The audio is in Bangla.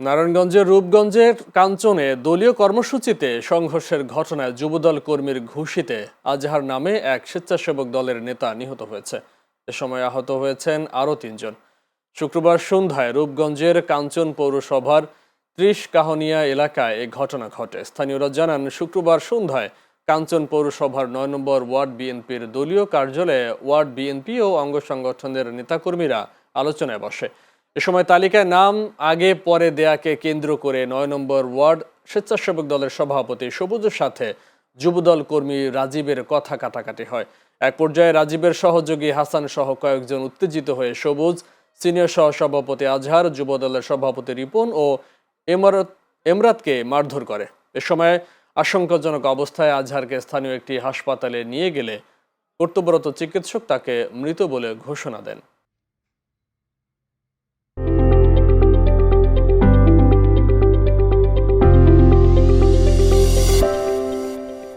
নারায়ণগঞ্জের রূপগঞ্জের কাঞ্চনে দলীয় কর্মসূচিতে সংঘর্ষের ঘটনায় যুবদল কর্মীর ঘুষিতে আজহার নামে এক স্বেচ্ছাসেবক দলের নেতা নিহত হয়েছে। এ সময় আহত হয়েছেন আরও ৩ জন। শুক্রবার সন্ধ্যায় রূপগঞ্জের কাঞ্চন পৌরসভার ৩০ কাহনিয়া এলাকায় এ ঘটনা ঘটে। স্থানীয়রা জানান, শুক্রবার সন্ধ্যায় কাঞ্চন পৌরসভার ৯ নম্বর ওয়ার্ড বিএনপির দলীয় কার্যালয়ে ওয়ার্ড বিএনপি ও অঙ্গ সংগঠনের নেতাকর্মীরা আলোচনায় বসে। এ সময় তালিকায় নাম আগে পরে দেয়াকে কেন্দ্র করে ৯ নম্বর ওয়ার্ড স্বেচ্ছাসেবক দলের সভাপতি সবুজের সাথে যুবদল কর্মী রাজীবের কথা কাটাকাটি হয়। এক পর্যায়ে রাজীবের সহযোগী হাসান সহ কয়েকজন উত্তেজিত হয়ে সবুজ, সিনিয়র সহসভাপতি আজহার, যুবদলের সভাপতি রিপন ও এমরাতকে মারধর করে। এ সময় আশঙ্কাজনক অবস্থায় আজহারকে স্থানীয় একটি হাসপাতালে নিয়ে গেলে কর্তব্যরত চিকিৎসক তাকে মৃত বলে ঘোষণা দেন।